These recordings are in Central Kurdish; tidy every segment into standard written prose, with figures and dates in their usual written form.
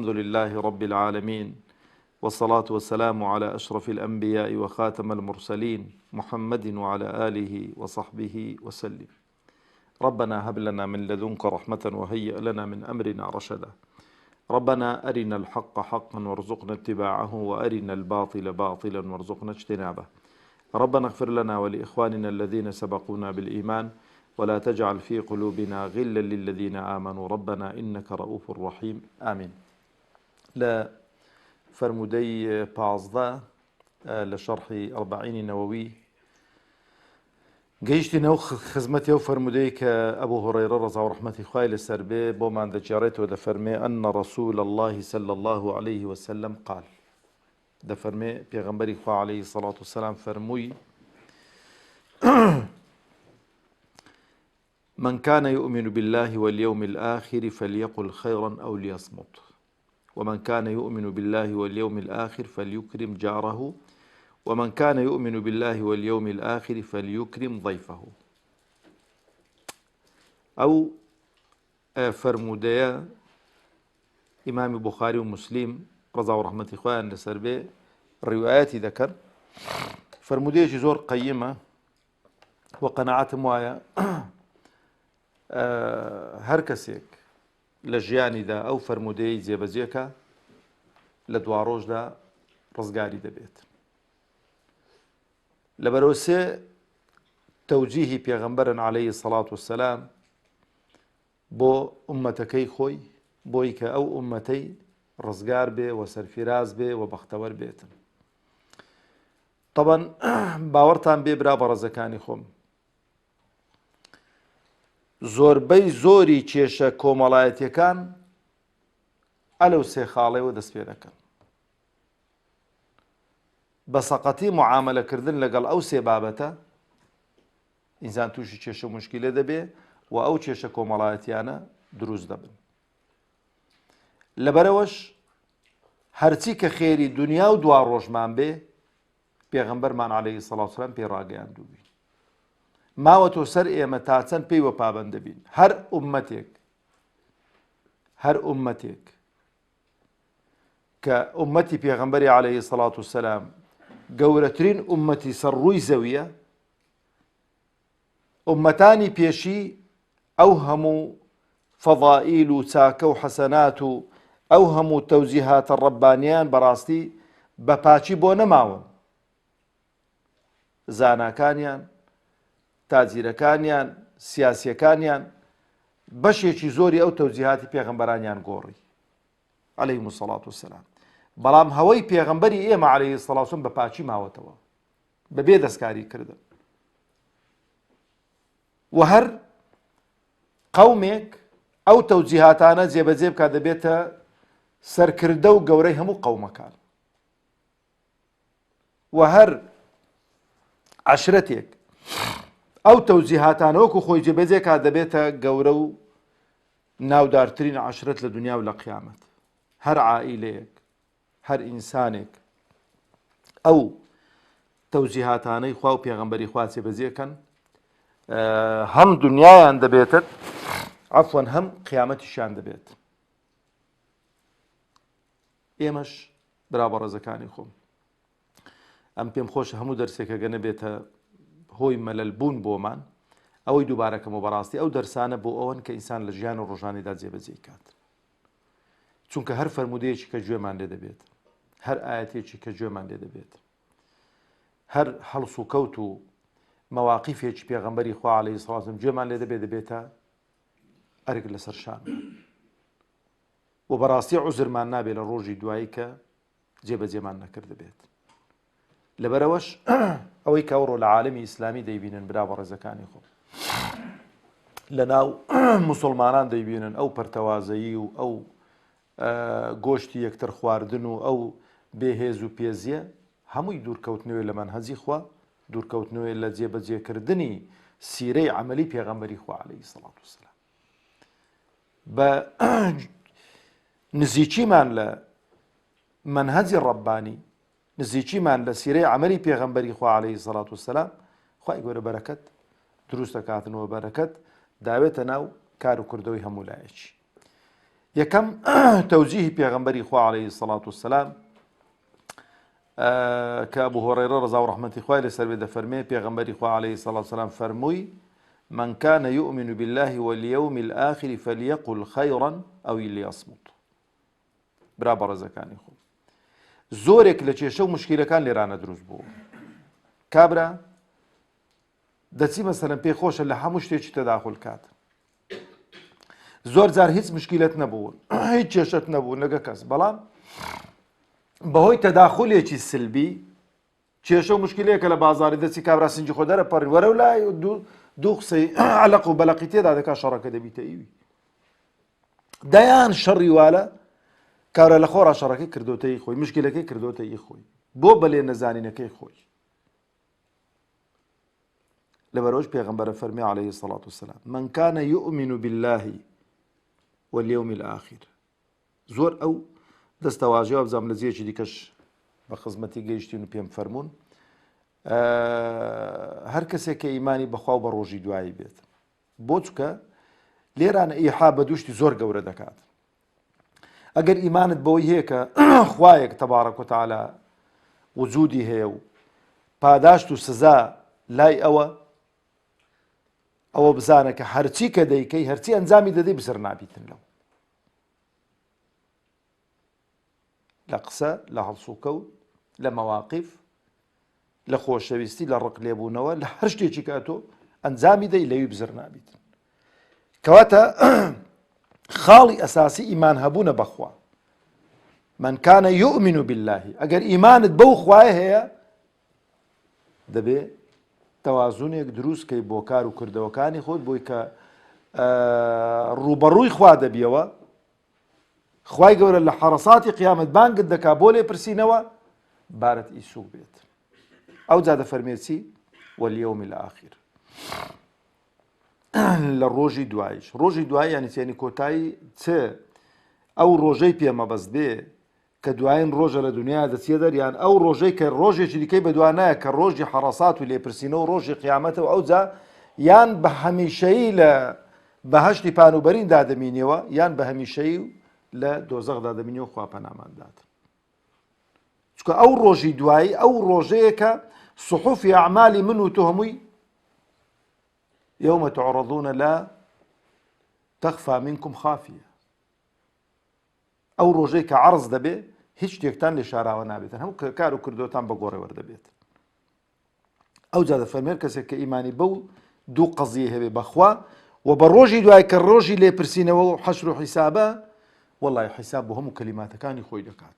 الحمد لله رب العالمين، والصلاة والسلام على أشرف الأنبياء وخاتم المرسلين محمد وعلى آله وصحبه وسلم. ربنا هب لنا من لدنك رحمة وهيئ لنا من أمرنا رشدا. ربنا أرنا الحق حقا وارزقنا اتباعه، وأرنا الباطل باطلا وارزقنا اجتنابه. ربنا اغفر لنا ولإخواننا الذين سبقونا بالإيمان، ولا تجعل في قلوبنا غلا للذين آمنوا ربنا إنك رؤوف رحيم. آمين. لا فرمودي بازدا لشرح 40 نووي گەیشتینەوە خزمەتی ئەو فەرمودەی کە ئەبوو هورەیرە ڕەزا و ڕەحمەتی خوای لەسەر بێ بۆمان دەجێڕێتەوە، دەفەرمێ أن رسول الله صلى الله عليه وسلم قال، دەفەرمێ پێغەمبەری خوا عليه الصلاة والسلام فەرمووی من كان يؤمن بالله واليوم الآخر فليقل خيرا أو ليصمت، ومن كان يؤمن بالله واليوم الآخر فليكرم جاره، ومن كان يؤمن بالله واليوم الآخر فليكرم ضيفه. أو فرموديا إمام بخاري ومسلم رضا ورحمة إخوان لسر بي رواياتي ذكر فرموديا زور قيمة وقناعات موايا هەر کەسێک لە ژیانیدا ئەو فەرمودەیەی جێبەجێکە لە دوا ڕۆژدا ڕزگاری دەبێت. لەبەرەوە سێ تەوجیهی پێغەمبەرن عەلەیهی سەڵات وەسەلام بۆ ئوممەتەکەی خۆی، بۆی کە ئەو ئوممەتەی ڕزگار بێ و سەرفیراز بێ و بەختەوەر بێتن. طبعاً باوەڕتان بێ برا بەڕێزەکانی خۆم، زۆربەی زۆری کێشە کۆمەڵایەتیەکان ئەلەو سێ خاڵەیەوە دەست پێ دەکەن. بە سەقەتی معاملەکردن لەگەڵ ئەو سێ بابەتە ئینسان تووشی کێشە موشکیلە دەبێ و ئەو کێشە کۆمەڵایەتیانە دروست دەبن. لەبەرەوەش هەرچی کە خێری دنیا و دوا ڕۆژمان بێ پێغەمبەرمان عەلەیهی سەڵات وسەلام پێی ڕاگەیاندووی. ماوەتۆ سەر ئێمە تا چەند پێی وە پابەند دەبین. هەر ئوممەتێک کە ئوممەتی پێغەمبەری عەلەیهی سەڵات وسەلام گەورەترین ئوممەتی سەر ڕووی زەویە، ئوممەتانی پێشی ئەو هەموو فەضائیل و چاکە و حەسەنات و ئەو هەموو تەوجیهاتە ڕەبانیان بەڕاستی بە پاچی بۆ نەماون. زاناکانیان، تاجیرەکانیان، سیاسیەکانیان بەشێکی زۆری ئەو تەوجیهاتی پێغەمبەرانیان گۆڕی عەلەیهیمو سەڵات وەسەلام. بەڵام هەوەی پێغەمبەری ئێمە عەلەیهی سەڵات وسەلام بە پاچی ماوەتەوە، بەبێ دەستکاری کردن. و هەر قەومێک ئەو تەوجیهاتانە جێبەجێ بکات دەبێتە سەرکردە و گەورەی هەموو قەومەکان. و هەر عەشرەتێک ئەو تەوجیهاتانە وەکو خۆی جێبەجێ کات دەبێتە گەورە و ناودارترین عەشرەت لە دنیا و لە قیامەت. هەر عائیلەیەک، هەر ئینسانێک ئەو تەوجیهاتانەی خوا و پێغەمبەری خوا جێبەجێکەن، هەم دنیایان دەبێتت عەفوەن هەم قیامەتیشیان دەبێت. ئێمەش برا بەڕێزەکانی خۆم، ئەم پێم خۆشە هەموو دەرسێکە گەنە بێتە هۆی مەلەل بوون بۆمان، ئەوەی دووبارەکەمەوە بەڕاستی ئەو دەرسانە بۆ ئەوەن کە ئینسان لە ژیان و ڕۆژانیدا جێبەجێ کات. چونکە هەر فەرمودەیەکی کە گوێمان لێ دەبێت، هەر ئاەتێکی کە گوێمان لێ دەبێت، هەر هەڵس و کەوت و مەواقیفێکی پێغەمبەری خوا عەلەیهی سەڵات وسەلام گوێمان لێ دەبێتە ئەرگ لەسەر شان. و بەڕاستی عوزرمان نابێت لە ڕۆژی دوایی کە جێبەجێمان نەکرد بێت. لەبەرەوەش ئەوەی کە ئەوڕۆ لە عالەمی ئیسلامی دەیبینن برا بەڕێزەکانی خۆ، لە ناو موسڵمانان دەیبینن ئەو پەرتەوازەیی و ئەو گۆشتی یەکتر خواردن و ئەو بێهێز و پێزیە هەمووی دوورکەوتنەوەی لە مەنهەجی خوا، دوورکەوتنەوەی لە جێبەجێکردنی سیرەی عەمەلی پێغەمبەری خوا عەلەیهی سەڵات وسەلام. بە نزیکیمان لە مەنهەجی ڕەبانی، نزیکیمان لە سیرەی عەمەلی پێغەمبەری خوا عەلەیهی سەڵات وسەلام، خوای گەورە بەرەکەت دروست دەکاتنەوە، بەرەکەت داوێتە ناو کار و کردەوەی هەموو لایەکی. یەکەم تەوجیهی پێغەمبەری خوا عەلەیهی سەڵات وەسەلام کە ئەبوو هورەیرە ڕەزا و ڕەحمەتی خوای لەسەر بێ دەفەرمێ پێغەمبەری خوا عەلەیهی سەڵات وەسەلام فەرمووی من كان يؤمن بالله واليوم الآخر فليقل خيرا أو ليصمت. برا بەڕێزەکانی خۆم زۆرێک لە کێشە و مشکیلەکان لێرانە دروست بوو. کابرا دەچی مەسەلەن پێی خۆشە لە هەموو شتێکی تەداخل کات. زۆر جار هیچ مشکلت نەبوو، هیچ کێشەت نەبوو لەگە کەس، بەڵام بەهۆی تەداخلێکی سلبی کێشە و مشکلەیەکە لە بازاری دەچی کابرا سنجی خۆ دەرەپەڕی وەرە و لای دوو قسەی عەلەق و بەلەقی تێدا دەکا شەڕەکە دەبیتە ئیوی. دەیان شەڕی والە کارە لە خۆڕا شەڕەکەی کردوتەی خۆی، مشکلەکەی کردوتەی خۆی بۆ بەلێ نەزانینەکەی خۆی. لەبەرەوەش پێغەمبەرە فەرمی عەلەیهی سەڵات وەسەلام من كان يؤمن بالله واليوم الآخر. زۆر ئەو دەستەواژەیە بزانم لە جێکی دیکەش بە خزمەتی گەیشتین و پێم فەرموون هەر کەسێک کە ئیمانی بەخوا و بە ڕۆژی دوایی بێت، بۆ چکە لێرانە ئیحا بە دووشتی زۆر گەورە دەکات. ئەگەر ئیمانت بەوەی هەیە کە خوایەک تەبارەک وتەعالا وجودی هەیە و پاداشت و سزا لای ئەوە بزانە کە هەرچی کە دەیکەی هەرچی ئەنجامی دەدەی بزر نابیتن لەو لە قسە لە هەڵسوکەوت لە مەواقف لە خۆشەویستی لە ڕق لێبوونەوە لە هەر شتێکی کە تۆ ئەنجامی دەی لەوی بزر نابیتن. کەواتە خاڵی ئەساسی ئیمان هەبوونە بەخوا. من كان يؤمن بالله ئەگەر ئیمانت بەو خوایە هەیە دەبێ تەوازونێک دروستکەی بۆ کار و کردەوەکانی خۆت بۆی کە ڕوبەڕووی خوا دەبیەوە، خوای گەورە لە حەرەساتی قیامەت بانگت دەکا بۆ لێپرسینەوە بارەت ئیسوق بێت. ئەو جا دەفەرمێتی واليوم الآخر لە ڕۆژی دوایش. ڕۆژی دوای یعنی چێنی کۆتایی چێ ئەو ڕۆژەی پێمەبەست بێ کە دوایین ڕۆژە لە دنیا دەچێ دەریان ئەو ڕۆژەی کە ڕۆژێکی دیکەی بەدوانایە کە ڕۆژی حەرەسات و لێپرسینەوە و ڕۆژی قیامەتەوە ئەو جا یان بە هەمیشەیی لە بەهەشتی پانوبەرین دادەمینەوە یان بە هەمیشەیی لە دۆزەخدا دەمینەوە خوا پەناماندات. چکە ئەو ڕۆژی دوایی ئەو ڕۆژەیە کە صحوفی ئەعمالی من و تۆ هەمووی يوم تعرضون لا تخفى منكم خافية. ئەو ڕۆژەی کە عەرز دەبێ هیچ شتێکتان لێ شاراوە نابێتن، هەموو کار و کردوتان بە گۆڕێ وەردەبێت. ئەو جا دەفەرمێت کەسێک کە ئیمانی بەو دوو قەزیە هەبێ بەخوا و بە ڕۆژی دوای کە ڕۆژی لێپرسینەوە و حەشر و حیسابە وەڵڵی حیساب بۆ هەموو کەلیماتەکانی خۆی دەکات.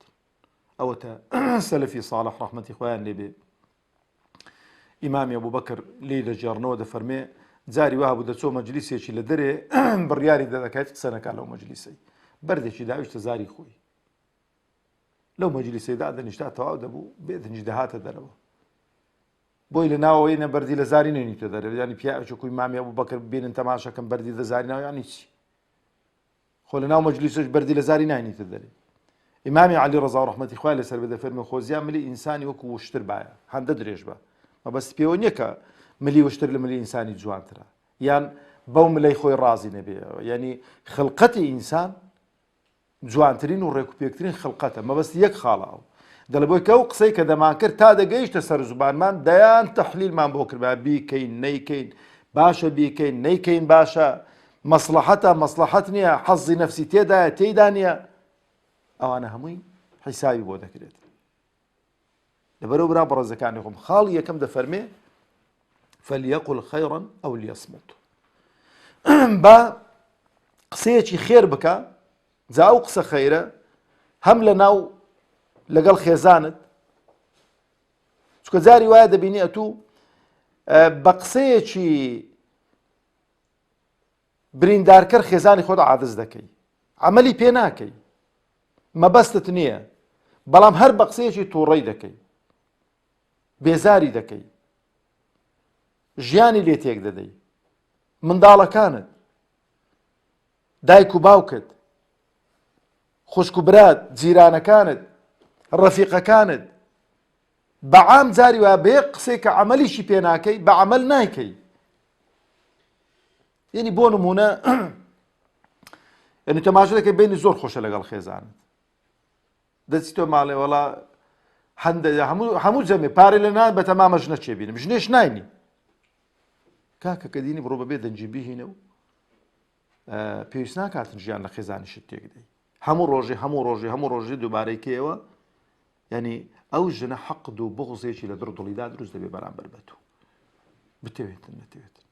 ئەوەتە سەلەفی ساڵح ڕەحمەتی خۆیان لێبێ ئیمامی ئەبوبەکر لێی دەجێڕنەوە دەفەرمێ جاری وا بوو دەچۆ مەجلیسێکی لە دەرێ بڕیاری دەدەکات قسە نەکات لەو مەجلیسەی، بەردێکی داویشتە زاری خۆی لەو مەجلیسەیدا دەنیشتا تەواو دەبوو بێدنیش دەهاتە دەرەوە بۆی لە ناوەوەی نە بەردی لە زاری نێنیتە دەرێ ینی پیاوێکی مامی ئەبوبەکر ببینن تەماشەکەم بەردی لە زاری ناو یانی چی خۆ لە ناو مەجلیسەش بەردی لە زاری ناینیتە دەرێ. ئیمامی عەلی ڕەزا ڕەحمەتی خوای لەسەر بێ دەفەرمێ خۆزیان ملی ئینسانی وەکو وشتر بایە هەندە درێژ بە مەبەست پێوە نییە کە ملی وشتر لە ملی ئینسانی جوانترە یان بەو ملەی خۆی ڕازی نەبێ. یعنی خلقەتی ئینسان جوانترین و ڕێکوپێکترین خلقەتە مەبەست یەک خاڵاو دەڵێ بۆی کە ئەو قسەی کە دەمان کرد تا دەگەیشتە سەر زوبانمان دەیان تەحلیلمان بۆ کردبا بیکەین نەیکەین باشە بیکەین نەیکەین باشە مەسلەحەتە مەسلەحەت نییە حەزی نەفسی تێدایە تێیدا نییە ئەوانە هەمووی حیسابی بۆ دەکرێت. لەبەرەوە برا بەڕێزەکانی خۆم خاڵی یەکەم دەفەرمێ فەلیەقل خەیڕەن ئەو لیەصمت با قسەیەکی خێر بکە جا ئەو قسە خەیرە هەم لە ناو لەگەڵ خێزانت چکە جاری وایە دەبینی ئەتوو بە قسەیەکی بریندارکەر خێزانی خۆت عادز دەکەی عەمەلی پێ ناکەی مەبەستت نییە بەڵام هەر بە قسەیەکی تووڕەی دەکەی بێزاری دەکەی ژیانی لێ تێک دەدەی منداڵەکانت دایک و باوکت خوشک و برات جیرانەکانت ڕەفیقەکانت بەعام جاری وایە بەیەک قسەی کە عەمەلیشی پێ ناکەی بە عەمەل نایکەی. یعنی بۆ نمونە ئەنی تەماشا دەکەی بینی زۆر خۆشە لەگەڵ خێزانت دەچیتۆ ماڵێ وەڵا هەموو جەمێ پارێ لە نان بە تەمامەش نەچێبینم ژنێش ناینی کاکە کە دینی بڕۆ بەبێ دەنجی بهینە و پێویست ناکاتن ژیان لە خێزانی شت تێک دەی هەموو ڕۆژێ دووبارەی کێوە ینی ئەو ژنە حەقد و بغزێکی لە دڵیدا دروست دەبێ بەرامبەر بە تۆ بتەوێتن نەتەوێتن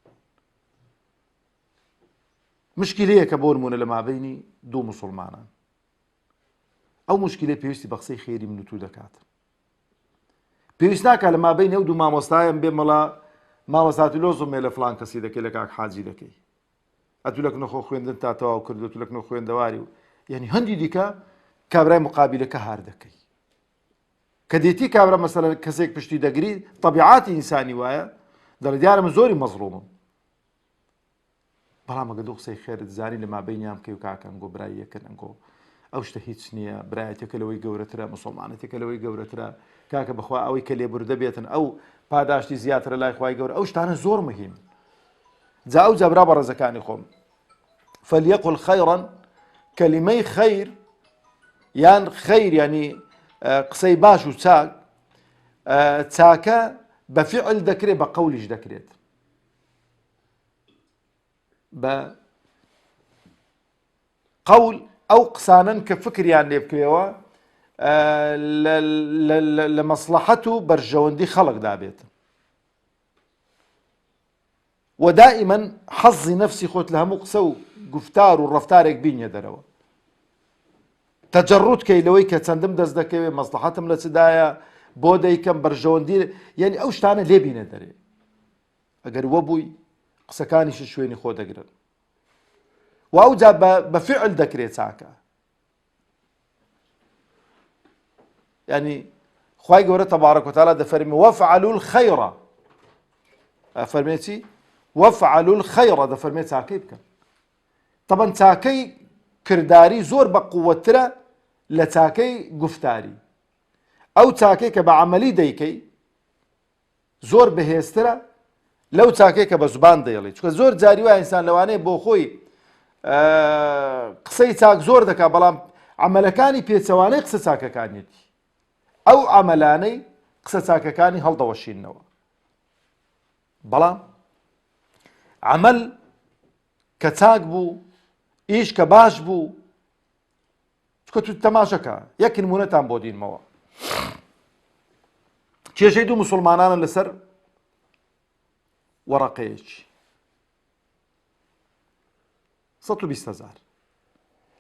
مشکلەیە کە بۆ نمونە لە مابەینی دوو موسڵمانان ئەو مشکلەی پێویستی بە قسەی خێری من و تو دەکات پێویست ناکات لە مابەینی ئەو دوو مامۆستایان بێ مەڵا مامۆستاتی لۆزم مێ لە فڵان کەسی دەکەی لە کاک حاجی دەکەی ئەتولەک نەخۆ خوێندن تا تەواو کردو تولەک نە خوێندەواری و یعنی هەندی دیکە کابرای مقابلەکە هار دەکەی کە دێتی کابرا مەسەلەن کەسێک پشتی دەگری طەبیعاتی ئینسانی وایە دەڵێ دیارە من زۆری مەزڵومم بەڵام ئەگە دوو قسەی خێرت زانی لە مابەینیان بکەی و کاکە ئەنگۆ برای یەکەن ئەنگۆ ئەو شتە هیچ نییە برایەتێکە لەوەی گەورەترە موسڵمانەتێکە لەوەی گەورەترە کاکە بەخوا ئەوەی کە لێبوردە بێتن ئەو پاداشتی زیاترە لای خوای گەورە ئەو شتانە زۆر مهم جا ئەو جابرا بە ڕێزەکانی خۆم فليقل خيرا كلمەی خەیر یان خەیر ینی قسەی باش و چاکە بە فعل دەکرێت بە قەولیش دەکرێت بە قەول ئەو قسانن کە فکریان لێ بکرێەوە لە مەسلحەت و بەرژەوەندی خەڵکدا بێت و دائما حەزی نەفسی خۆت لە هەموو قسە و گفتار و ڕەفتارێک بینیە دەرەوە تەجەڕوت کەی لەوەی کە چەندم دەست دەکەوێت مەسلحەتم لە چدایە بۆ دەیکەم بەرژەوەندی یعنی ئەو شتانە لێبینە دەرێ ئەگەر وە بووی قسەکانیش شوێنی خۆ دەگرن و ئەو جا بە فعل دەکرێت چاکە ینی خوای گەورە تەبارەک و تەعالا دەفەرمێ وەفعلوا الخەیڕ فەرمێ چی وەفعلوا الخەیڕ دەفەرمێ چاکەی بکەن طبعا چاکەی کردداری زۆر بە قووەترە لە چاکەی گفتاری ئەو چاکەی کە بە عەمەلی دەیکەی زۆر بەهێزترە لەو چاکەی کە بە زوبان دەیڵێ چونکە زۆر جاری وایە ئینسان لەوانەیە بۆ خۆی قسەی چاک زۆر دەکات بەڵام عەمەلەکانی پێچەوانەی قسە چاکەکانیەتی ئەو عەمەلانەی قسە چاکەکانی هەڵدەوەشینەوە بەڵام عەمەل کە چاک بوو ئیش کە باش بوو چکە تو تەماشەکە یەک نمونەتان بۆ دینمەوە کێشەی دوو موسڵمانانە لەسەر وەڕەقەیەکی 120,000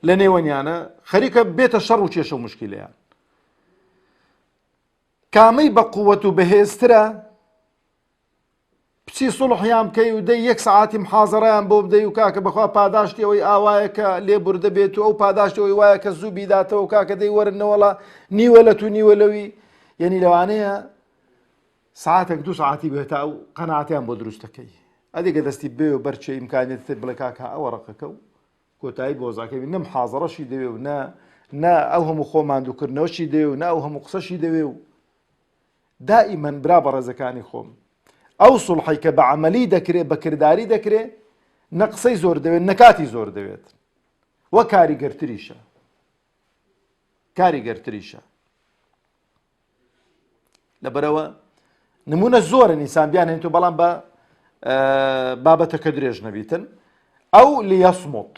لە نێوەنیانە خەریکە بێتە شەڕ و کێشە و مشکیلەیان کامەی بە قووەت و بەهێزترە بچی سڵحیان بکەی و دەی یەک سەعاتی محازەڕەیان بۆ بدەی و کاکە بەخوا پاداشتی ئەوەی ئاوایە کە لێبوردە بێت و ئەو پاداشتی ئەوەی وایە کە زوو بیداتەوە و کاکە دەی وەرنەوەڵە نیوە لە تو نیوە لەوی یعنی لەوانەیە ساعتێک دوو ساعتی بێتە ئەو قەناعەتیان بۆ دروستەکەی ئەدێکە دەستی بێ و بەرچێ ئیمکانێت بڵێ کاکە ئەوە ڕقەکە و کۆتایی بۆزاکەوی نە محازەڕەشی دەوێ و نە ئەو هەموو خۆماندووکردنەوەشی دەوێ و نە ئەو هەموو قسەشی دەوێ و دائیمەن برا بە ڕێزەکانی خۆم ئەو سڵحی کە بە عەمەلی دەکرێت بە کردداری دەکرێت نە قسەی زۆر دەوێت نە کاتی زۆر دەوێت وە کاریگەرتریشە لەبەرەوە نمونە زۆرن ئینسان بیان هێنێت و بەڵام بە بابەتەکە درێژ نەبیتن ئەو لیەسموت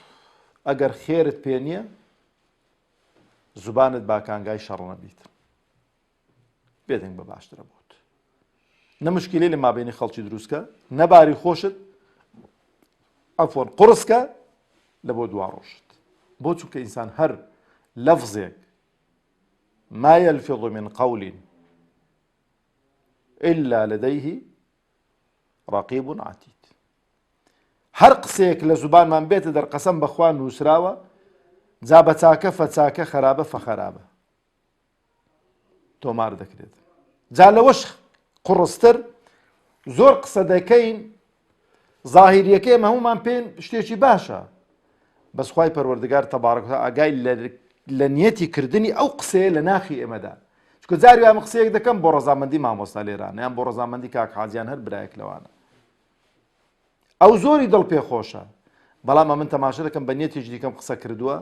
ئەگەر خێرت پێ نییە زوبانت باکانگای شەڕ نەبیت بێدەنگ بە باشترە بۆت نە مشکلەی لە مابینی خەڵکی دروستکە نەباری خۆشت ئەفۆن قورسکە لە بۆ دوا ڕۆژت بۆ چونکە ئینسان هەر لەفزێک ما يلفظ من قول إلا لديه رقيب عتيد هەر قسەیەک لە زوبانمان بێتە دەر قەسەم بەخوا نووسراوە جا بە چاکە فەچاکە خەرابە فەخەرابە تۆمار دەکرێت جا لەوەش قوڕستر زۆر قسە دەکەین زاهیریەکەی ئێمە هەمومان پێین شتێکی باشە بەس خوای پەروەردگار تەبارەک و تەعالا ئاگای لە نیەتی کردنی ئەو قسەیە لە ناخی ئێمەدا چونکە جاری ئەمە قسەیەک دەکەم بۆ ڕەزامەندی مامۆستا لێرانە یان بۆ ڕەزامەندی کاک حاجیان هەر برایەک لەوانە ئەو زۆری دڵ پێخۆشە بەڵام من تەماشا دەکەم بە نیەتێک دیکەم قسە کردووە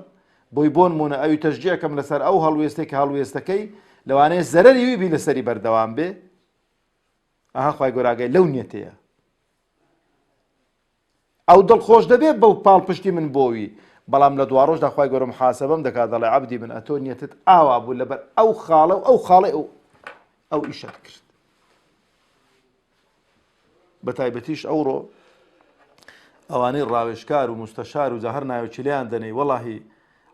بۆی بۆ نمونە ئەوی تەشجیعکەم لەسەر ئەو هەڵوێستێک هەڵوێستەکەی لەوانەیە زەرەری وی بی لەسەری بەردەوام بێ ئاها خوای گەوراگەی لەو نیەتەیە ئەو دڵخۆش دەبێت بەو پاڵپشتی من بۆوی بەڵام لە دواڕۆژدا خوای گەورە محاسەبەم دەکات دەڵێ عەبدی من ئەتۆ نیەتت ئاوا بوو لەبەر ئەو خاڵە و ئەو خاڵی ئەو ئیشت کرد بە تایبەتیش ئەوڕۆ ئەوانەی ڕاوێژکار و مستەشار و جەهەر ناوێکیلیان دەنێ وەڵاهی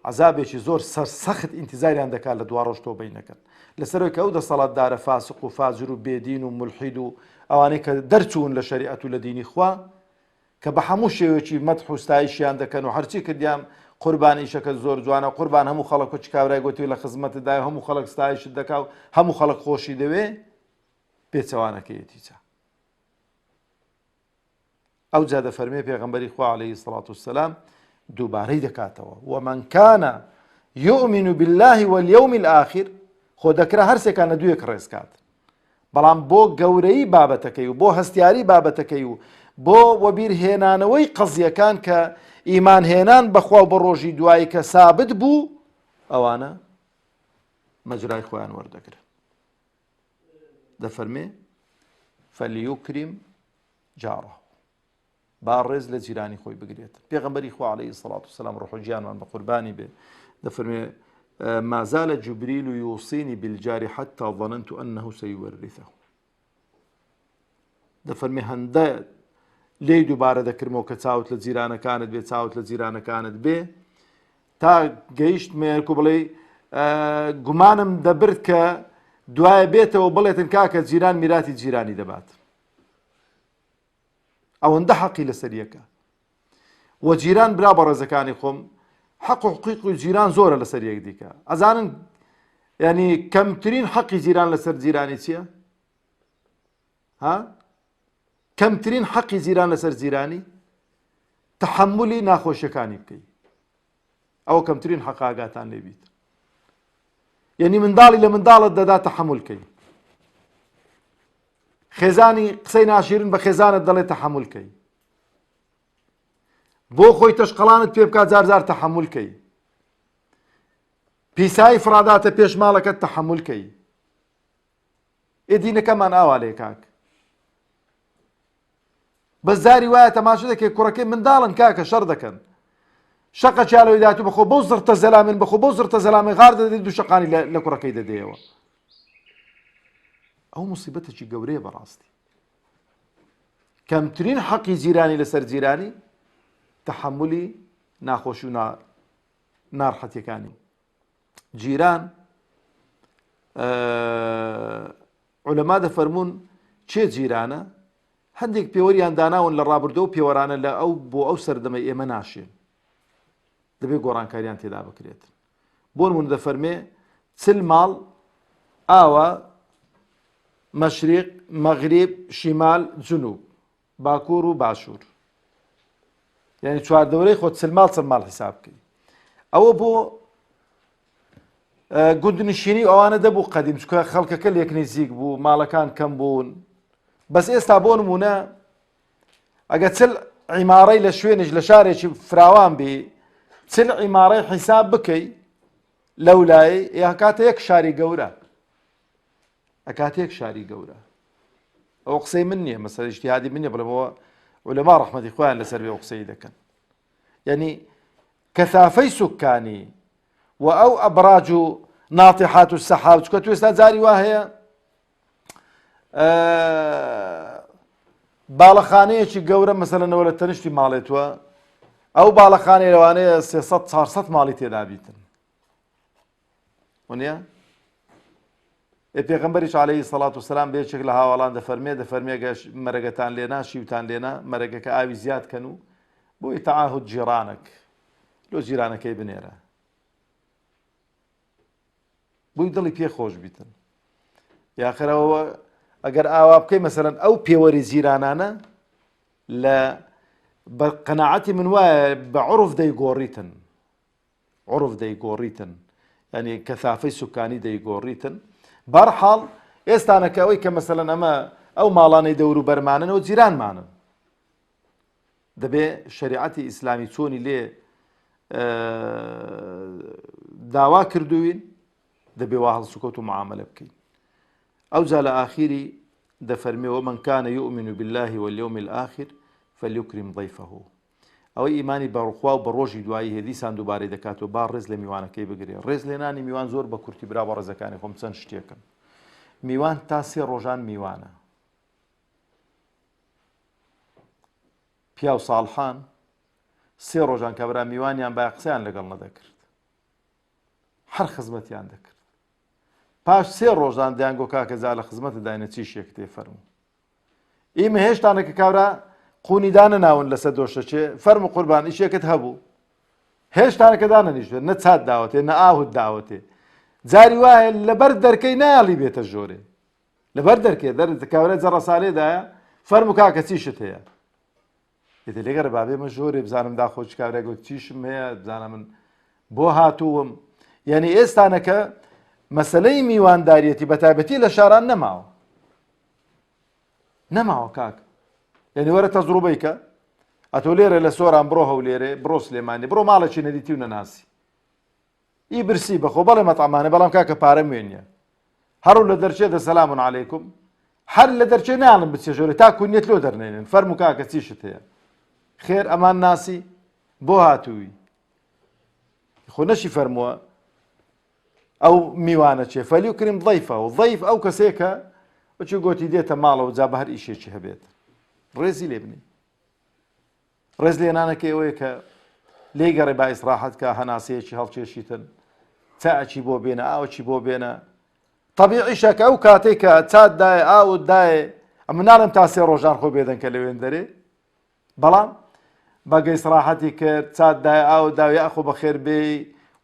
عەزابێکی زۆر سەرسەخت ئینتیزاریان دەکات لە دواڕۆژ تۆبەی نەکەن لەسەرەوەی کە ئەو دەسەڵاتدارە فاسق و فاجر و بێدین و مولحید و ئەوانەی کە دەرچوون لە شەریعەت و لە دینی خوا کە بە هەموو شێوەیەکی مەدح و ستایشیان دەکەن و هەرچی کردیان قوربان ئیشەکە زۆر جوانە قوربان هەموو خەڵک و چ کابرای گوتی لە خزمەتتدای هەموو خەڵک ستایشت دەکا و هەموو خەڵک خۆشی دەوێ پێچەوانەکەیەتی چا ئەو جا دەفەرمێ پێغەمبەری خوا عەلەیهی سەڵات وسەلام دووبارەی دەکاتەوە ومن كان يؤمن بالله واليوم الآخر خۆ دەکرا هەرسێکان لە دوویەک ڕێزکات بەڵام بۆ گەورەی بابەتەکەی و بۆ هەستیاری بابەتەکەی و بۆ وەبیرهێنانەوەی قەزیەکان کە ئیمان هێنان بەخوا و بە ڕۆژی دوایی کە سابت بوو ئەوانە مەجرای خۆیان وەردەگرن دەفەرمێ فەلیوکریم جارە با ڕێز لە جیرانی خۆی بگرێت پێغەمبەری خوا عەلەیهی سەڵات وسەلام ڕۆح و گیانمان بە قوربانی بێ دەفەرمێ ما زال جبريل يوصيني بالجار حتى ظننت أنه سيورثه دەفەرمێ هەندە لێی دووبارە دەکردمەوە کە چاوت لە جیرانەکانت بێ چاوت لە جیرانەکانت بێ تا گەیشت مێرکو بڵێ گومانم دەبرد کە دوایە بێتەوە بڵێتن کاکە جیران میراتی جیرانی دەبات ئەوەندە حەقی لەسەریەکە وە جیران برا بە ڕێزەکانی خۆم حق و حقوق و جیران زۆرە لەسەر یەک دیکە ئەزانن ینی کەمترین حەقی جیران لەسەر جیرانی چییە؟ ها؟ کەمترین حەقی جیران لەسەر جیرانی تەحەمولی ناخۆشیەکانی بکەی ئەوە کەمترین حەق ئاگاتان لێ بیت یعنی منداڵی لە منداڵت دەدا تەحەمولکەی خێزانی قسەی ناشیرن بە خێزانت دەڵێ تەحەمولکەی بۆ خۆی تەشقەڵانت پێ بکات جار تەحەمولکەی پیسایی فراداتە پێش ماڵەکەت تەحەمولکەی ئێدینەکەمان ئاوا لێ کاک بەس زاری وایە تەماشا دەکەی کوڕەکەی منداڵن کاکە شەڕ دەکەن شەقە چالەوەی داتوو بەخۆ بەو زرتە زەلامن بەخۆ بەو زرتە زەلامن غار دەدەیت دوو شەقانی لە کوڕەکەی دەدەیەوە ئەو موسیبەتێکی گەورەیە بەڕاستی کەمترین حەقی جیرانی لەسەر جیرانی تەحەمولی ناخۆشی و ناڕەحەتیەکانی جیران عولەما دەفەرمون چێ جیرانە هەندێک پێوەریان داناون لە ڕابردوو پێوەرانە لە ئەو بۆ ئەو سەردەمەی ئێمە ناشێن دەبێت گۆڕانکاریان تێدا بکرێت بۆ نمونە دەفەرمێ چل ماڵ ئاوە مەشریق مەغریب شیمال جنوب باکوور و باشوور یعنی چواردەورەی خۆ چل ماڵ حیساب بکەی ئەوە بۆ گوندنشینی ئەوانە دەبوو قەدیم چکە خەڵکەکە لێک نزیک بوو ماڵەکان کەم بوون بەس ئێستا بۆ نمونە ئەگە چل عیمارەی لە شوێنش لە شارێکی فراوان بێ چل عیمارەی حیساب بکەی لەولای ئەکاتە یەک شاری گەورە ئەکاتە یەک شاری گەورە ئەوە قسەی من نییە مەسەلە ئیجتیهادی من نییە بڵێمەوە عولەما ڕەحمەتی خۆیان لەسەر بێ قسەی دەکەن یعنی کەثافەی سوکانی و ئەو ئەبراج و ناطحات و سەحاب چکە تو ئێستا جاری وا هەیە باڵەخانەیەکی گەورە مەسەلەنەوە لە تەنیشتی ماڵێتوە ئەو باڵەخانەی لەوانەیە 300-400 ماڵی تێدا بیتن وانە پێغەمبەریش عەلەیهی سەڵات وسەلام بێچێک لە هاوڵان دەفەرمێ مەرەگەتان لێنا شیوتان لێنا مەرەگەکە ئاوی زیاد کەن و بۆی تەعاهود جیرانک لۆ جیرانەکەی بنێرە بۆی دڵی پێ خۆش بیتن یاخرەوە ئەگەر ئاوا بکەی مەسەلەن ئەو پێوەری جیرانانە لە بە قەناعەتی من وایە بە عورف دەیگۆڕیتن ینی کەثافەی سوکانی دەیگۆڕیتن بەرحاڵ ئێستانەکە ئەوەی کە مەسەلەن ئەمە ئەو ماڵانەی دەور و بەرمانن و جیرانمانن دەبێ شریعەتی ئیسلامی چۆنی لێ داوا کردوین دەبێ وا هەڵسوکەوت و معاملە بکەین. ئەو جا لە ئاخیری دەفەرمێەوە من كان يؤمن بالله واليوم الآخر فليكرم ضيفه. ئەوەی ئیمانی بەڕخوا و بە ڕۆژی دوایی هێدیسان دووبارەی دەکاتەوە با ڕێز لە میوانەکەی بگرێ. ڕێز لێنانی میوان زۆر بە کورتی برا بە ڕێزەکانی خۆم چەند شتێکن. میوان تا 3 ڕۆژان میوانە. پیا و ساڵحان 3 ڕۆژان کە برا میوانیان با قسەیان لەگەڵ نەدەکرد، هەر خزمەتیان دەکرد. پاش 3 ڕۆژان دەیانگۆ کاکە جا لە خزمەتە داینە چیشێک تێفەرموو. ئیمە هێشتانە کە کابرا قونی دانەناون لەسەر دۆشەچێ فەرمو قوربان ئیشێکت هەبوو هێشتانە کە دانەنیشتێت نە چات داوەتێ نە ئاوت داوەتێ جاری وایە لەبەر دەرکەی نایاڵی بێتە ژۆرێ لەبەر دەرکێ کابرا جەڕە سالێدایە فەرمو کاکە چیشت هەیە دێتە لێگەرە بابێ مە ژۆرێ بزانم داخۆچ کابرای گوت چیشم هەیە بزانە من بۆ هاتووم. یعنی ئێستانە کە مەسەلەی میوانداریەتی بەتایبەتی لە شاران نەماوە کاک. یعنی وەرە تەجروبەی کە ئەتۆ لێرە لە سۆران بڕۆ هەولێرێ بڕۆ سلێمانی بڕۆ ماڵێکی نەدیتی و نەناسی ئی برسی بەخۆ بەڵێ مەتعمانە بەڵام کاکە پارە موێنیە هەڕوو لە دەرچێ دە سەلامون عەلەیکوم هەر لە دەرچێ ناڵم بچێ ژۆرێ تا کونیەت لۆ دەرنێنن فەرموو کاکە چیشت هەیە خێر ئەمان ناسی بۆ هاتووی خۆ نەشی فەرمووە ئەو میوانە چێ فەلیوکریم ضەیفە و ضەیف ئەو کەسێکە بچی گۆتی دێتە ماڵەوە جا بە هەر ئیشێکی هەبێت ڕێزی لێ بنی. ڕێز لێنانەکە ئەوەیە کە لێی گەڕێ با ئیسراحەت کە هەناسەیەکی هەڵکێشیتن چاچی بۆ بێنە ئاوەکی بۆ بێنە طەبیعیشە کە ئەو کاتێک کە چات دایە ئاوت دایە ئەمە ناڵم تا 3 ڕۆژان خۆ بێدەن کە لەوێن دەرێ بەڵام بەگە ئیسراحەتی کرد چات دایە ئاوت داوی ئەخۆ بەخێر بێ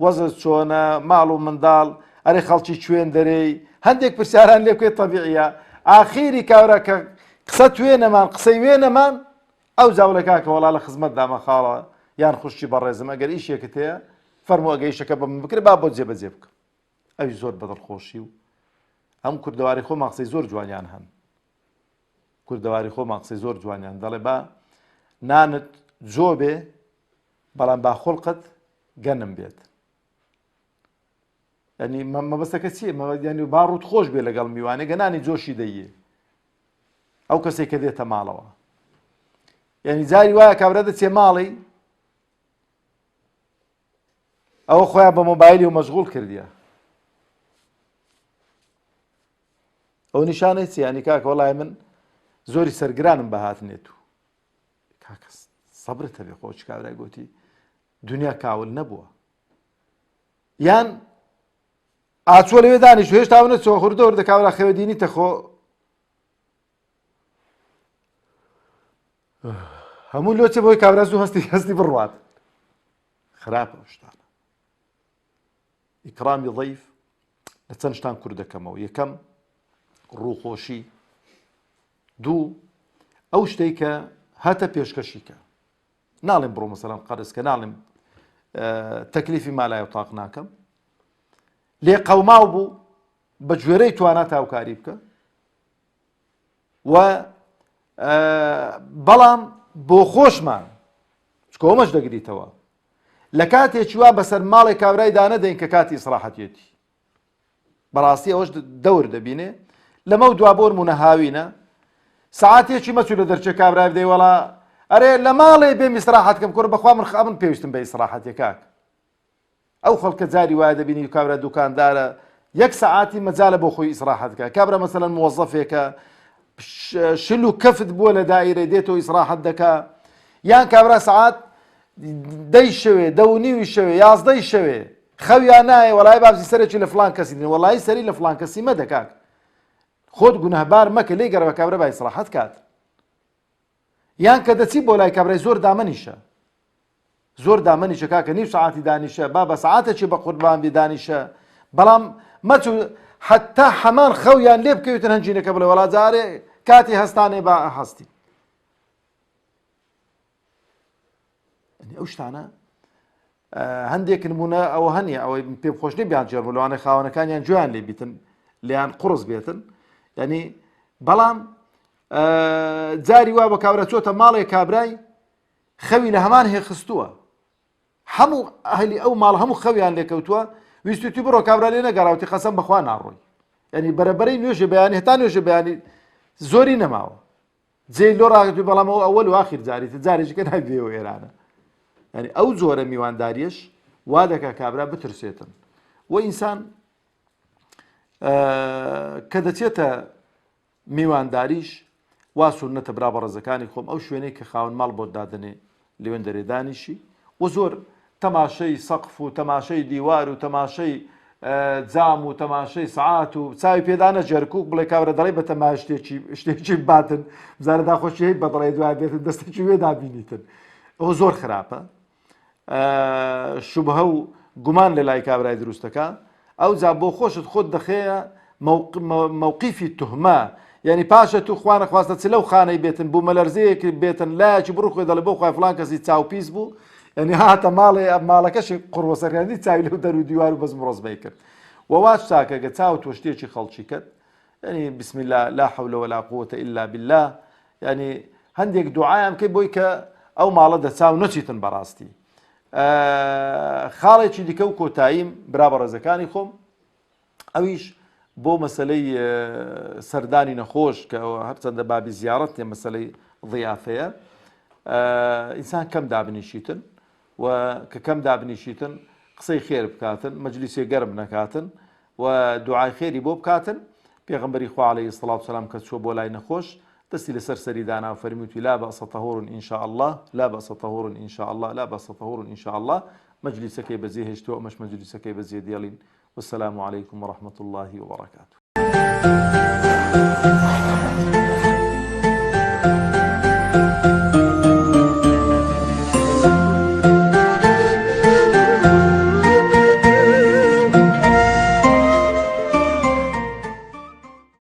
وەزت چۆنە ماڵ و منداڵ ئەرێ خەڵکی کوێن دەرەی هەندێک پرسیاران لێ بکەیت طەبیعیە ئاخیری کاورە کە قسە توێنەمان قسەی وێنەمان ئەو جاولە کاکە وەڵا لە خزمەت دامە خاڵە یان خوشتی بەڕێزم ئەگەر ئیشێکت هەیە فەرموو ئەگە ئیشەکە بە من بکرێ با بۆ جێبەجێ بکەم. ئەوی زۆر بەدڵخۆشی و ئەم کوردەواری خۆمان قسەی زۆر جوانیان هەن کوردەواری خۆمان قسەی زۆر جوانیان دەڵێ با نانت جۆ بێ بەڵام با خوڵقت گەنم بێت. ینی مەبەستەکە چییە ینی با ڕوت خۆش بێ لەگەڵ میوانێ گەنانی جۆشی دەیە ئەو کەسێک کە دێتە ماڵەوە. یعنی جاری وایە کابرا دەچێ ماڵی ئەوە خۆیان بە مۆبایلی و مەشغوڵ کردیە ئەو نیشانەی چی ینی کاکە وەڵای من زۆری سەرگرانم بە هاتنێت و کاکە سەبرت هەبێ خۆش کابرای گوتی دنیا کاول نەبووە یان ئاچووە لەوێ دانیشت هێشتا ونە چۆ خوردە وردە کابرا خەوە دینیتە خۆ هەموو لۆچە بۆی کابرا زوو هەستی بڕوات خراپە ئەو شتانە. ئیکرامی ضەیف لە چەند شتان کوردەکەمەوە. یەکەم ڕووخۆشی، دوو ئەو شتەی کە هاتە پێشکەشیکە ناڵێم بڕۆ مەسەڵەن قەرز کە ناڵێم تەکلیفی مالای و تاق ناکەم لێ قەوماو بوو بە گوێرەی توانات هاوکاری بکە و بەڵام بۆ خۆشمان چکە ئەومەش دەگریتەوە لە کاتێکی وا بەسەر ماڵی کابرای دانەدەین کە کاتی ئیسراحەتێتی بەڕاستی ئەوەش دەور دەبینێ لەمە و دوا بۆ نمونە هاوینە سەعاتێکی مەچوو لە دەرچێ کابرای بدەی وەڵا ئەرێ لە ماڵێ بێم ئیسراحەت کەم کوڕە بەخوا من پێویستم بە ئیسراحەتێ کاک ئەو خەڵکە جاری وایە دەبینی کابرا دوکاندارە 1 سەعاتی مەجالە بۆ خۆی ئیسراحەت کە کابرا مەسەلەن موظەفێکە شل و کەفت بووە لە دایرە دێتەوە ئیسراحەت دەکا یان کابرا سەعات 10 شەوێ 10:30 شەوێ 11 شەوێ خەویان نایە وەڵای بابزی سەرێکی لە فڵان کەسی دێن وەڵای سەری لە فڵان کەسی مەدە کاک خۆت گونەهبار مەکە لێی گەڕەوە کابرا با ئیسراحەت کات یان کە دەچی بۆ لای کابرای زۆر دامەنیشە کاکە نیو سەعاتی دانیشە با بە سەعاتێکی بە قوربان بێ دانیشە بەڵام مەچوو حتا حەمان خەویان لێ بکەوێتن هەنجینەکە بڵێ وەڵا جارێ کاتی هەستانێ با هەستی ئەو شتانە هەندێک نمونە ئەوە هەنیە ئەوەی پێم خۆش نێ بیان جێڕبوو لەوانەی خاوەنەکانیان گوێیان لێ بیتن لیان قوڕس بێتن ینی بەڵام جاری وا بە کابرا چۆتە ماڵێک کابرای خەوی لە هەمان هێ خستووە هەموو ئەهلی ئەو ماڵ هەموو خەویان لێکەوتووە ویستی بڕۆ کابرا لێ نەگەڕاوتی خەسەم بەخوا ناڕۆی ینی بەرەبەرەی نوێژە بەیانی هێتا نوێژە بەیانی زۆری نەماوە جێ لۆ ڕاگەتوی بەڵامەوە ئەوەل و آخر جارێکیکە نابێەوە ئێرانە ینی ئەو زۆرە میوانداریش وا دەکا کابرا بترسێتن و ئینسان کە دەچێتە میوانداریش وا سونەتە برا بە ڕێزەکانی خۆم ئەو شوێنەی کە خاون ماڵ بۆ دادنێ لێوێن دەرێدانیشی و زۆر تەماشەی سەقف و تەماشەی دیوار و تەماشەی جام و تەماشەی سعات و چاوی پێدانە جەرکوک بڵێ کاورە دەڵێ بە تەما شتێکی باتن بزارە داخۆشی هەیت بە دڵێ دوای بێتن دەستێکی وێ دابینیتن ئەو زۆر خراپە شوبهە و گومان لە لای کابرای دروستەکە ئەو جا بۆ خۆشت خۆت دەخەیە مووقیفی توهمە یعنی پاشە تو خوانە خواستە چ لەو خانەی بێتن بوو مەلەرزەیەک بێتن لایەکی بڕوخۆی دەڵێ بۆ خوای فڵان کەسی چاوپیس بوو ینی هاتە ماڵێ ماڵەکەشی قڕوەسەرانی چاوی لەو دەرو دیوار و بەزم ڕۆزبەی کرد وواش چاکەگە چاو تۆ شتێکی خەڵکی کرد ینی بسم الله لا حول ولا قوة إلا بالله ینی هەندێک دوعایان کەی بۆی کە ئەو ماڵە دەچاو نەچیتن بەڕاستی خاڵێکی دیکە و کۆتاییم برا بە ڕێزەکانی خۆم ئەویش بۆ مەسلەی سەردانی نەخۆش کە هەرچەندە بابی زیارەت تێ مەسلەی ضیافەیە ئینسان کەم دابنیشیتن و کە کەم دابنیشیتن قسەی خێر بکاتن مەجلیسێ گەرم نەکاتن و دوعای خێری بۆ بکاتن پێغەمبەری خوا عەلەیهی سڵات و سەلام کە چووە بۆ لای نەخۆش دەستی لەسەر سەری دانا و فەرمووی لا بەئسە طەهوڕ ئین شاء الله لا بەئسە طەهوڕ ئین شاء الله لا بەئسە طەهوڕ ئین شاء الله مەجلیسەکەی بەجێ هێشتووە ئەمەش مەجلیسەکەی بەجێ دێڵین والسلام عليكم ورحمة الله وبركاته.